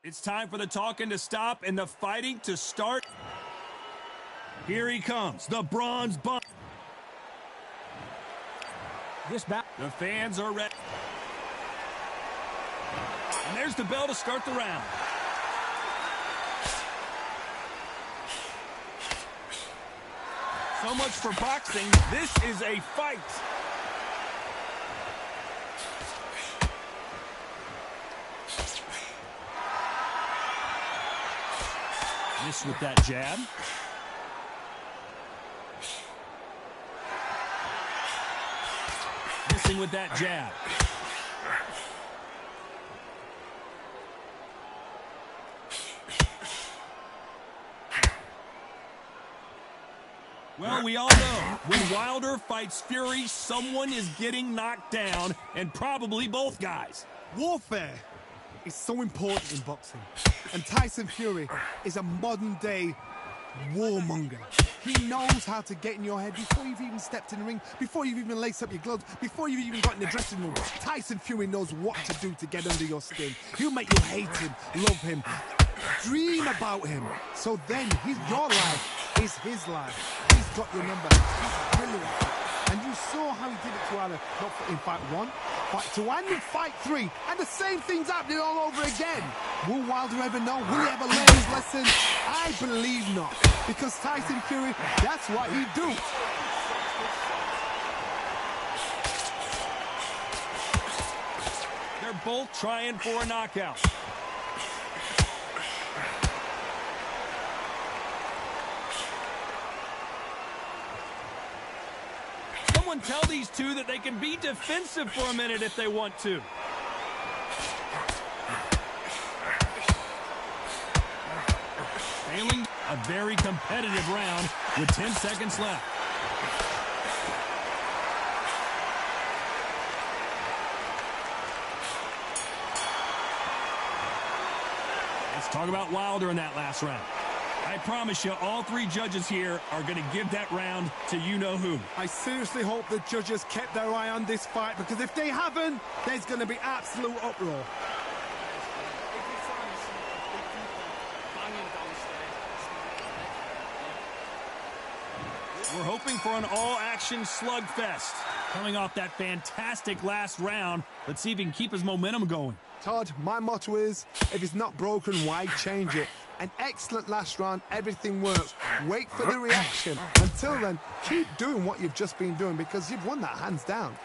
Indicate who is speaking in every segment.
Speaker 1: It's time for the talking to stop and the fighting to start. Here he comes, the bronze bomb. The fans are ready. And there's the bell to start the round. So much for boxing. This is a fight. Miss with that jab. Missing with that jab. Well, we all know when Wilder fights Fury, someone is getting knocked down, and probably both guys.
Speaker 2: Warfare is so important in boxing. And Tyson Fury is a modern-day warmonger. He knows how to get in your head before you've even stepped in the ring, before you've even laced up your gloves, before you've even got in the dressing room. Tyson Fury knows what to do to get under your skin. He'll make you hate him, love him, dream about him. So then your life is his life. He's got your number. He's brilliant. And you saw how he did it to Wilder, not in fight 1, fight 2, and in fight 3. And the same thing's happening all over again. Will Wilder ever know? Will he ever learn his lesson? I believe not. Because Tyson Fury, that's what he do.
Speaker 1: They're both trying for a knockout. Someone tell these two that they can be defensive for a minute if they want to. Failing a very competitive round with 10 seconds left. Let's talk about Wilder in that last round. I promise you, all three judges here are going to give that round to you-know-who.
Speaker 2: I seriously hope the judges kept their eye on this fight, because if they haven't, there's going to be absolute uproar.
Speaker 1: We're hoping for an all-action slugfest. Coming off that fantastic last round, let's see if he can keep his momentum going.
Speaker 2: Todd, my motto is, if it's not broken, why change it? An excellent last round, everything works. Wait for the reaction. Until then, keep doing what you've just been doing, because you've won that hands down.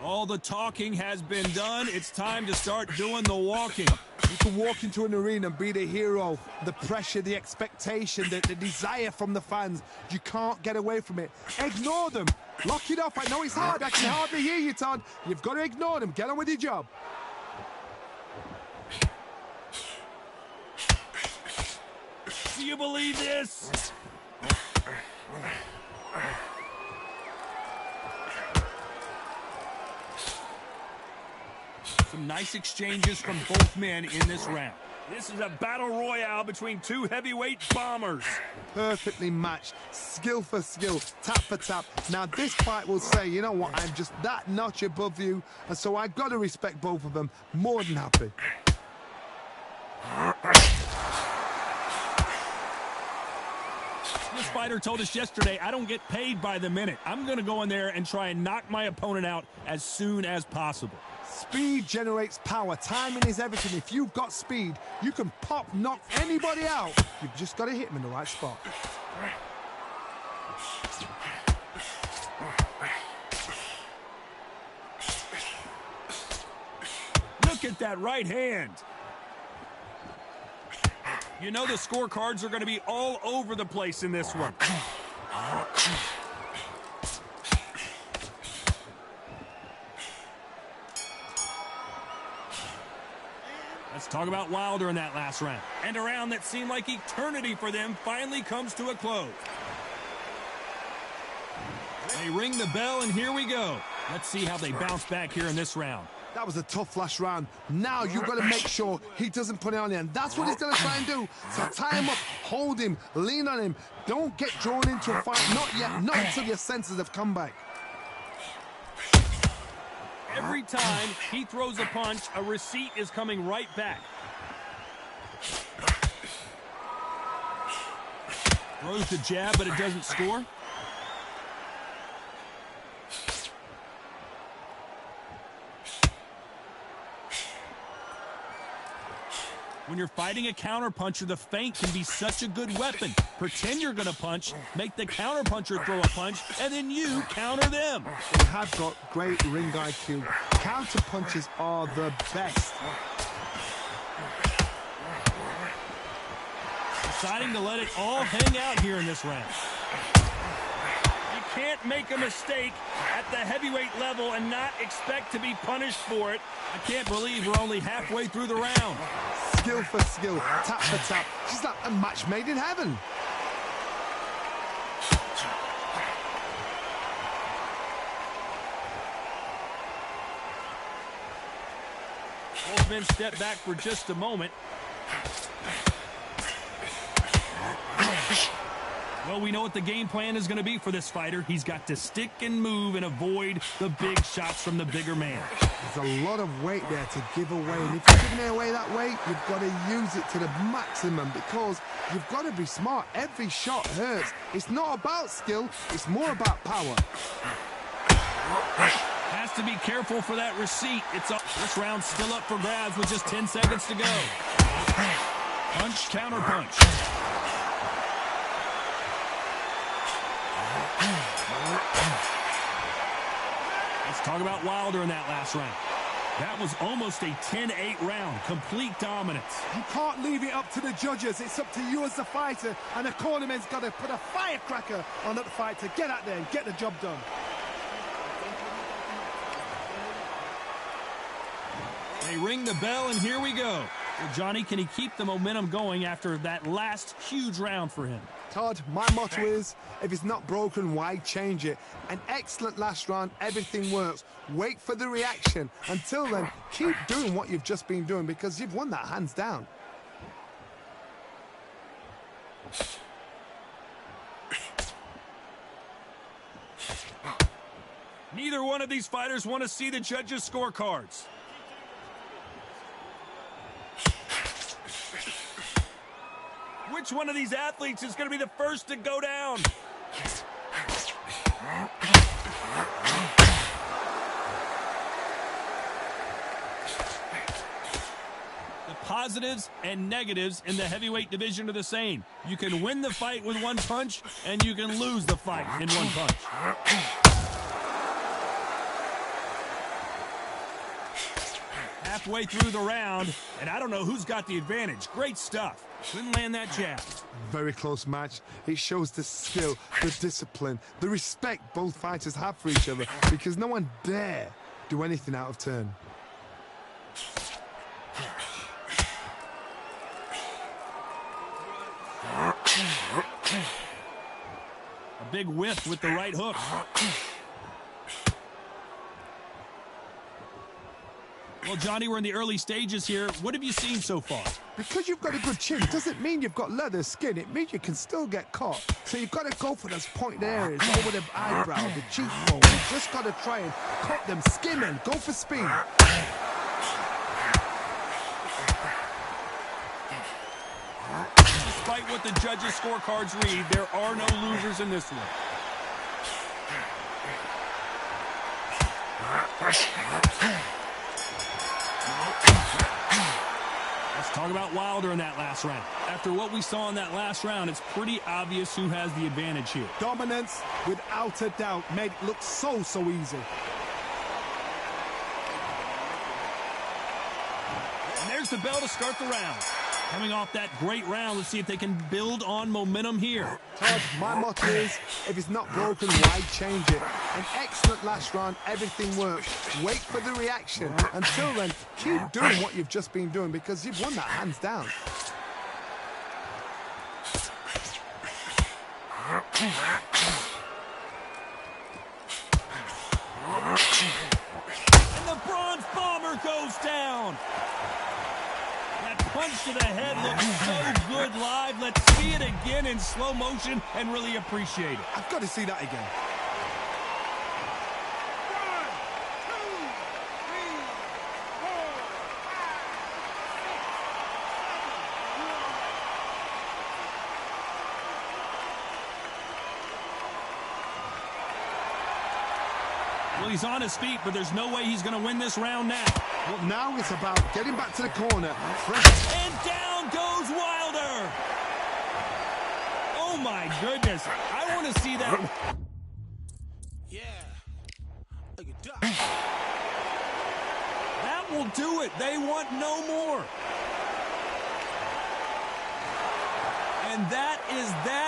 Speaker 1: All the talking has been done. It's time to start doing the walking.
Speaker 2: You can walk into an arena and be the hero. The pressure, the expectation, the desire from the fans. You can't get away from it. Ignore them. Lock it off. I know it's hard. I can hardly hear you, Todd. You've got to ignore them. Get on with your job.
Speaker 1: Do you believe this? Some nice exchanges from both men in this round. This is a battle royale between two heavyweight bombers.
Speaker 2: Perfectly matched, skill for skill, tap for tap. Now this fight will say, you know what, I'm just that notch above you, and so I've got to respect both of them. More than happy.
Speaker 1: This fighter told us yesterday, I don't get paid by the minute. I'm going to go in there and try and knock my opponent out as soon as possible.
Speaker 2: Speed generates power. Timing is everything. If you've got speed, you can knock anybody out. You've just got to hit them in the right spot.
Speaker 1: Look at that right hand. You know the scorecards are going to be all over the place in this one. Let's talk about Wilder in that last round. And a round that seemed like eternity for them finally comes to a close. They ring the bell, and here we go. Let's see how they bounce back here in this round.
Speaker 2: That was a tough last round. Now you've got to make sure he doesn't put it on you, and that's what he's going to try and do. So tie him up, hold him, lean on him. Don't get drawn into a fight. Not yet, not until your senses have come back.
Speaker 1: Every time he throws a punch, a receipt is coming right back. Throws the jab, but it doesn't score. When you're fighting a counterpuncher, the feint can be such a good weapon. Pretend you're going to punch, make the counterpuncher throw a punch, and then you counter them.
Speaker 2: They have got great ring IQ. Counter punches are the best.
Speaker 1: Deciding to let it all hang out here in this round. You can't make a mistake at the heavyweight level and not expect to be punished for it. I can't believe we're only halfway through the round.
Speaker 2: Skill for skill, tap for tap. She's like a match made in heaven.
Speaker 1: Both men step back for just a moment. Well, we know what the game plan is going to be for this fighter. He's got to stick and move and avoid the big shots from the bigger man.
Speaker 2: There's a lot of weight there to give away, and if you're giving it away that way, you've got to use it to the maximum because you've got to be smart. Every shot hurts. It's not about skill, it's more about power.
Speaker 1: Has to be careful for that receipt. This round's still up for grabs with just 10 seconds to go. Punch, counter punch. Let's talk about Wilder in that last round. That was almost a 10-8 round, complete dominance.
Speaker 2: You can't leave it up to the judges. It's up to you as the fighter, and the cornerman's got to put a firecracker on that fight to get out there and get the job done.
Speaker 1: They ring the bell, and here we go. Well, Johnny, can he keep the momentum going after that last huge round for him?
Speaker 2: Todd, my motto is, if it's not broken, why change it? An excellent last round, everything works. Wait for the reaction. Until then, keep doing what you've just been doing because you've won that hands down.
Speaker 1: Neither one of these fighters want to see the judges' scorecards. Which one of these athletes is going to be the first to go down? The positives and negatives in the heavyweight division are the same. You can win the fight with one punch, and you can lose the fight in one punch. Halfway through the round, and I don't know who's got the advantage. Great stuff. Couldn't land that jab.
Speaker 2: Very close match. It shows the skill, the discipline, the respect both fighters have for each other because no one dare do anything out of turn.
Speaker 1: A big whiff with the right hook. Well, Johnny, we're in the early stages here. What have you seen so far?
Speaker 2: Because you've got a good chin doesn't mean you've got leather skin. It means you can still get caught. So you've got to go for those pointed areas, over the eyebrow, the cheekbone. You've just got to try and cut them, skim in, go for speed.
Speaker 1: Despite what the judges' scorecards read, there are no losers in this one. Let's talk about Wilder in that last round. After what we saw in that last round, it's pretty obvious who has the advantage here.
Speaker 2: Dominance, without a doubt, made it look so easy.
Speaker 1: And there's the bell to start the round. Coming off that great round, let's see if they can build on momentum here.
Speaker 2: Todd, my motto is, if it's not broken, why change it? An excellent last round, everything works. Wait for the reaction. Until then, keep doing what you've just been doing because you've won that hands down.
Speaker 1: And the Bronze Bomber punch to the head looks so good live. Let's see it again in slow motion and really appreciate it.
Speaker 2: I've got to see that again.
Speaker 1: Well, he's on his feet, but there's no way he's going to win this round now.
Speaker 2: Well, now it's about getting back to the corner.
Speaker 1: And down goes Wilder. Oh, my goodness. I want to see that.
Speaker 3: Yeah.
Speaker 1: That will do it. They want no more. And that is that.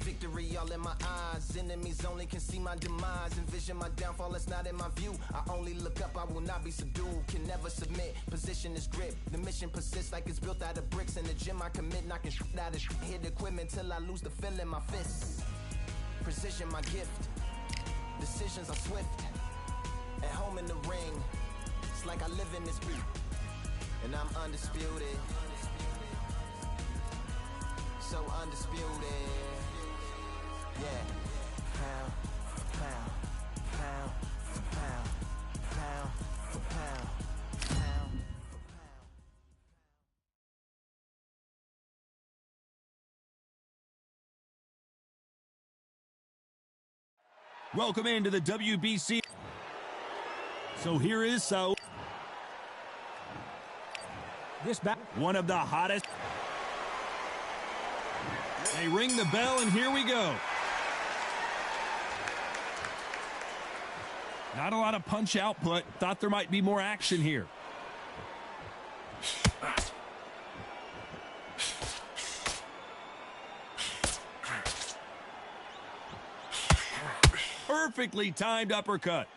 Speaker 3: Victory all in my eyes. Enemies only can see my demise. Envision my downfall, it's not in my view. I only look up, I will not be subdued. Can never submit, position is grip. The mission persists like it's built out of bricks. In the gym I commit, knocking shit out of shit. Hit equipment till I lose the feel in my fists. Precision my gift. Decisions are swift. At home in the ring, it's like I live in this beat. And I'm undisputed. So undisputed. Yeah. Pound for pound, pound for pound, pound for pound, pound for pound.
Speaker 1: Welcome into the WBC. So here is this back, one of the hottest. They ring the bell, and here we go. Not a lot of punch output. Thought there might be more action here. Perfectly timed uppercut.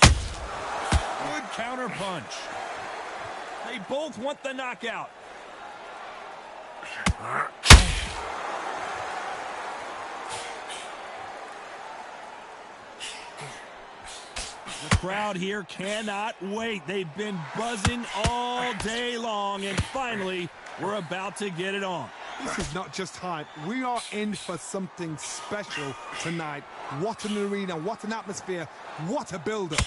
Speaker 1: Good counter punch. They both want the knockout. The crowd here cannot wait. They've been buzzing all day long, and finally, we're about to get it on.
Speaker 2: This is not just hype. We are in for something special tonight. What an arena, what an atmosphere, what a build-up.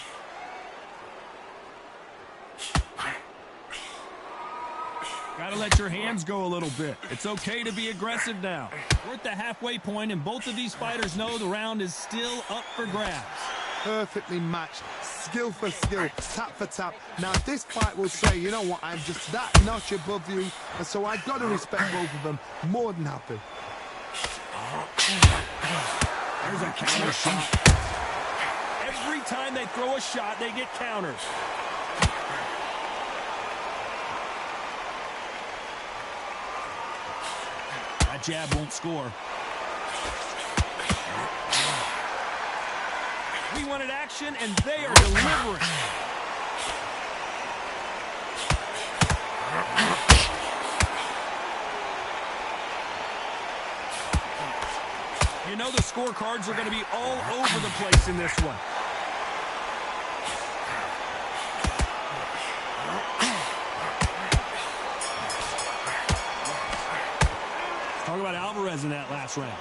Speaker 1: Gotta let your hands go a little bit. It's okay to be aggressive now. We're at the halfway point, and both of these fighters know the round is still up for grabs.
Speaker 2: Perfectly matched, skill for skill, tap for tap. Now this fight will say, you know what, I'm just that notch above you, and so I've got to respect both of them. More than happy.
Speaker 1: There's a counter shot. Every time they throw a shot, they get counters. That jab won't score. We wanted action, and they are delivering. You know the scorecards are going to be all over the place in this one. Let's talk about Alvarez in that last round.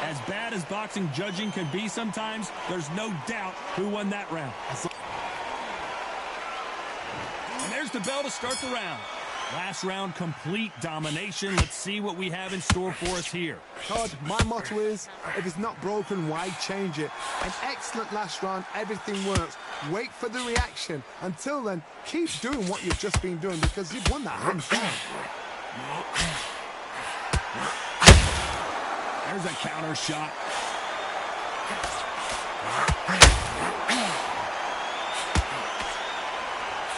Speaker 1: As bad as boxing judging can be sometimes, there's no doubt who won that round. And there's the bell to start the round. Last round, complete domination. Let's see what we have in store for us here.
Speaker 2: Todd, my motto is, if it's not broken, why change it? An excellent last round, everything works. Wait for the reaction. Until then, keep doing what you've just been doing because you've won that hands down.
Speaker 1: There's a counter shot.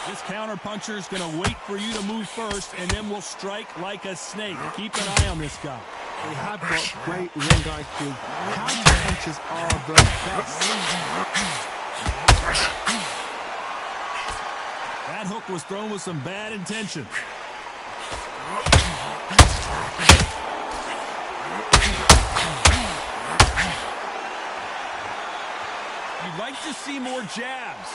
Speaker 1: This counter puncher is going to wait for you to move first, and then will strike like a snake. Keep an eye on this guy.
Speaker 2: They have got great ring IQ. Counter punches are the best.
Speaker 1: That hook was thrown with some bad intention. You'd like to see more jabs.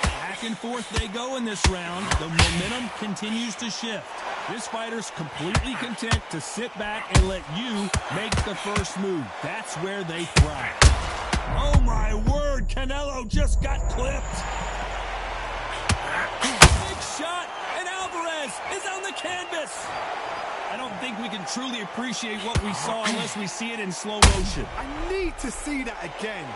Speaker 1: Back and forth they go in this round. The momentum continues to shift. This fighter's completely content to sit back and let you make the first move. That's where they thrive. Oh my word, Canelo just got clipped. Big shot, and Alvarez is on the canvas. I don't think we can truly appreciate what we saw unless we see it in slow motion.
Speaker 2: I need to see that again.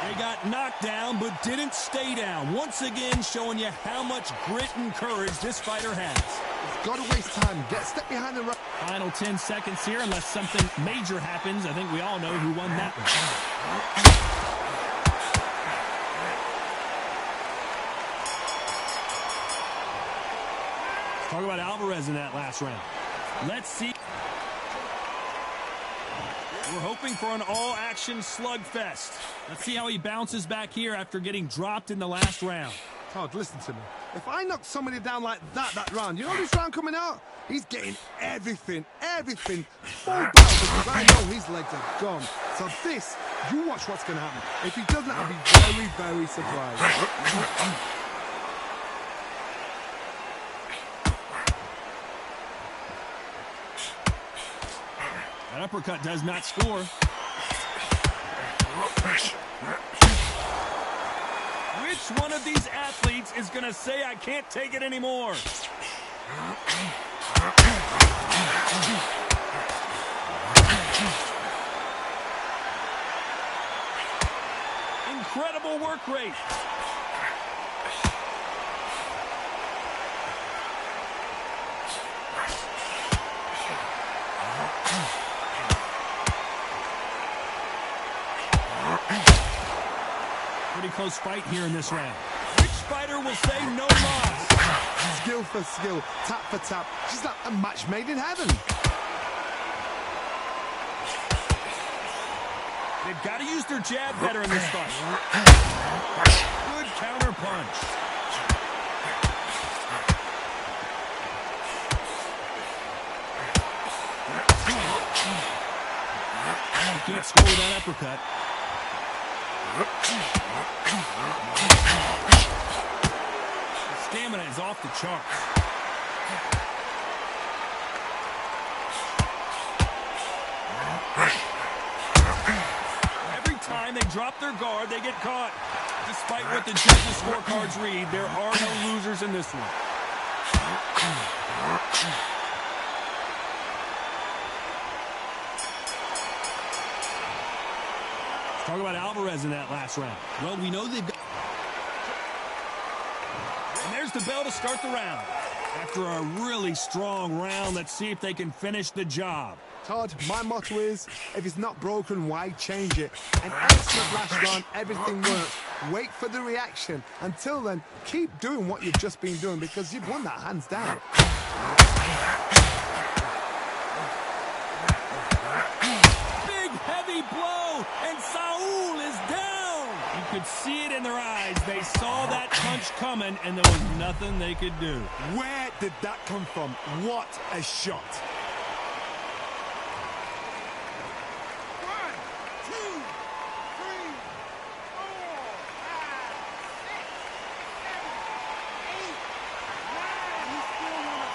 Speaker 1: They got knocked down, but didn't stay down. Once again, showing you how much grit and courage this fighter has.
Speaker 2: He's got to waste time. Get a step behind the rope.
Speaker 1: Final 10 seconds here, unless something major happens. I think we all know who won that one. Let's talk about Alvarez in that last round. Let's see. We're hoping for an all-action slugfest. Let's see how he bounces back here after getting dropped in the last round.
Speaker 2: Todd, listen to me. If I knock somebody down like that round, you know this round coming out? He's getting everything, full battle because I know his legs are gone. So this, you watch what's going to happen. If he doesn't, I'll be very, very surprised.
Speaker 1: That uppercut does not score. Which one of these athletes is going to say, I can't take it anymore? Incredible work rate. Pretty close fight here in this round. Which fighter will say no loss?
Speaker 2: Skill for skill, tap for tap. She's like a match made in heaven.
Speaker 1: They've got to use their jab better in this fight. Good counter punch. Can't score with that uppercut. The stamina is off the charts. Every time they drop their guard, they get caught. Despite what the judges' scorecards read, there are no losers in this one. Talk about Alvarez in that last round. Well, we know they've got... And there's the bell to start the round. After a really strong round, let's see if they can finish the job.
Speaker 2: Todd, my motto is, if it's not broken, why change it? An excellent last round, everything works. Wait for the reaction. Until then, keep doing what you've just been doing because you've won that hands down.
Speaker 1: body blow, and Saul is down. You could see it in their eyes. They saw that punch coming, and there was nothing they could do.
Speaker 2: Where did that come from? What a shot. 1, 2, 3, 4, 5, 6, 7, 8, 9. He's still on us.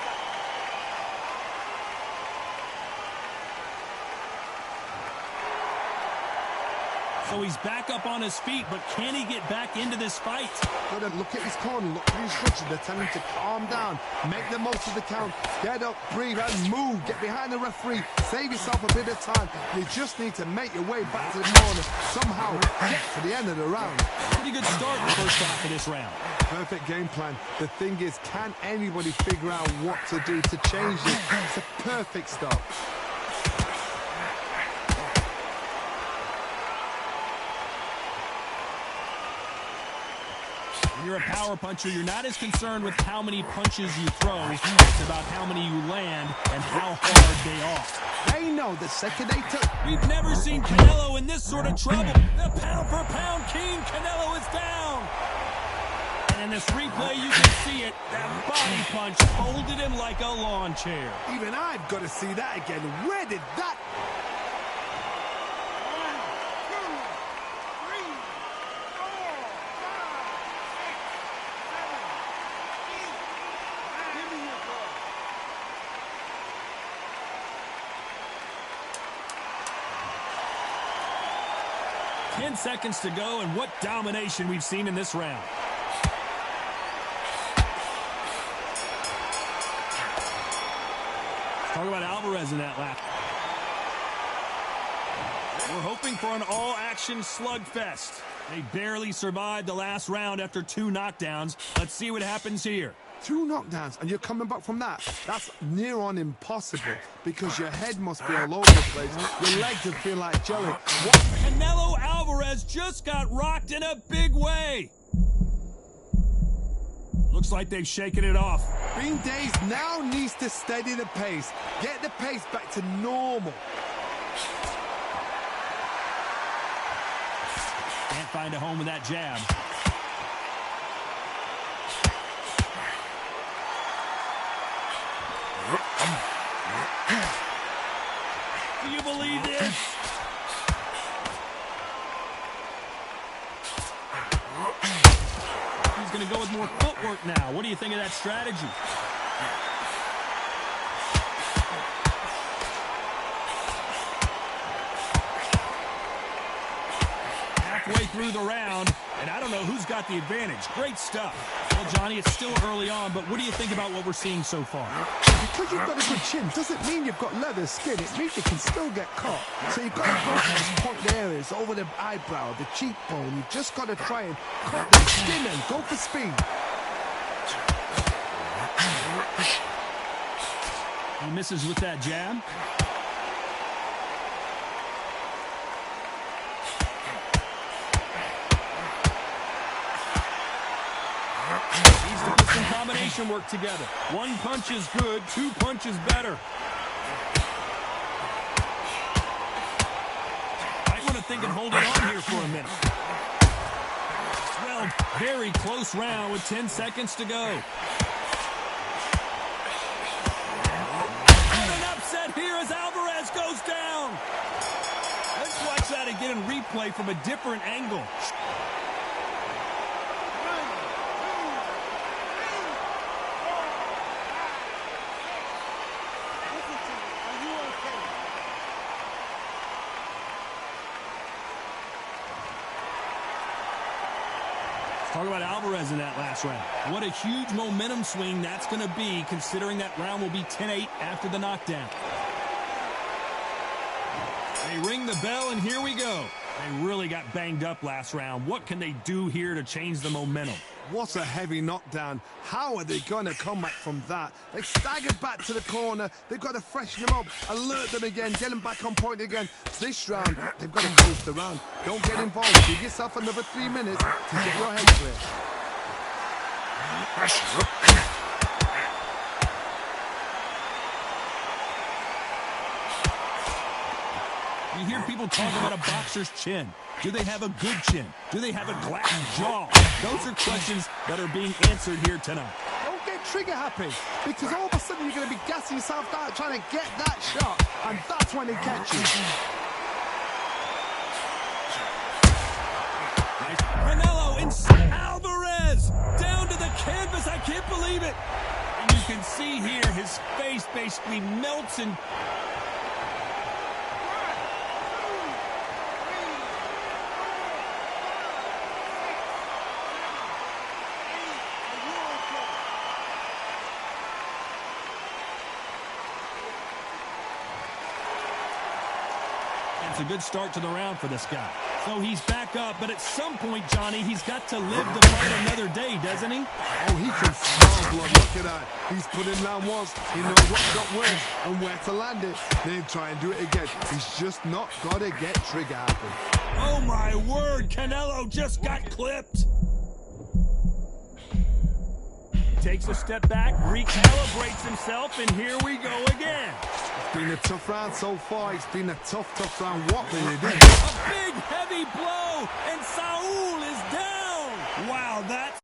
Speaker 1: So he's back up on his feet, but can he get back into this fight?
Speaker 2: Gotta look at his corner, look at his instructions. They're telling him to calm down, make the most of the count, get up, breathe, and move. Get behind the referee, save yourself a bit of time. You just need to make your way back to the corner, somehow get to the end of the round.
Speaker 1: Pretty good start in the first half of this round.
Speaker 2: Perfect game plan. The thing is, can anybody figure out what to do to change this? It's a perfect start.
Speaker 1: When you're a power puncher, you're not as concerned with how many punches you throw. It's about how many you land and how hard they are.
Speaker 2: They know the second they took.
Speaker 1: We've never seen Canelo in this sort of trouble. The pound-for-pound king, Canelo is down. And in this replay, you can see it. That body punch folded him like a lawn chair.
Speaker 2: Even I've got to see that again. Where did that...
Speaker 1: 10 seconds to go, and what domination we've seen in this round. Talk about Alvarez in that lap. We're hoping for an all-action slugfest. They barely survived the last round after 2 knockdowns. Let's see what happens here.
Speaker 2: 2 knockdowns, and you're coming back from that. That's near on impossible, because your head must be all over the place. Your legs would feel like jelly. What?
Speaker 1: Canelo Alvarez just got rocked in a big way. Looks like they've shaken it off.
Speaker 2: Fiend Days now needs to steady the pace. Get the pace back to normal.
Speaker 1: Can't find a home with that jab. Do you believe this? He's going to go with more footwork now. What do you think of that strategy? Halfway through the round, and I don't know who's got the advantage. Great stuff. Well, Johnny, it's still early on, but what do you think about what we're seeing so far?
Speaker 2: Because you've got a good chin doesn't mean you've got leather skin. It means you can still get caught. So you've got to go to those point areas, over the eyebrow, the cheekbone. You've just got to try and cut the skin and go for speed.
Speaker 1: He misses with that jab. Needs to put some combination work together. 1 punch is good, 2 punches better. Might want to think and hold it on here for a minute. Well, very close round with 10 seconds to go. And an upset here as Alvarez goes down. Let's watch that again in replay from a different angle. Talk about Alvarez in that last round. What a huge momentum swing that's going to be, considering that round will be 10-8 after the knockdown. They ring the bell, and here we go. They really got banged up last round. What can they do here to change the momentum?
Speaker 2: What a heavy knockdown. How are they going to come back from that? They staggered back to the corner. They've got to freshen them up, alert them again, get them back on point again. This round, they've got to close the round. Don't get involved. Give yourself another 3 minutes to get your head clear.
Speaker 1: You hear people talk about a boxer's chin. Do they have a good chin? Do they have a glass jaw? Those are questions that are being answered here tonight.
Speaker 2: Don't get trigger happy, because all of a sudden you're going to be gassing yourself out trying to get that shot, and that's when it catches you.
Speaker 1: Canelo inside Alvarez down to the canvas. I can't believe it. And you can see here his face basically melts and it's a good start to the round for this guy. So he's back up, but at some point, Johnny, he's got to live to fight another day, doesn't he?
Speaker 2: Oh, he can smell blood. Look at that. He's put in round once. He knows what got worse and where to land it. Then try and do it again. He's just not got to get trigger happy.
Speaker 1: Oh, my word. Canelo just got clipped. Takes a step back, recalibrates himself, and here we go again.
Speaker 2: It's been a tough round so far. It's been a tough round. What will he do?
Speaker 1: A big, heavy blow, and Saul is down. Wow, that's...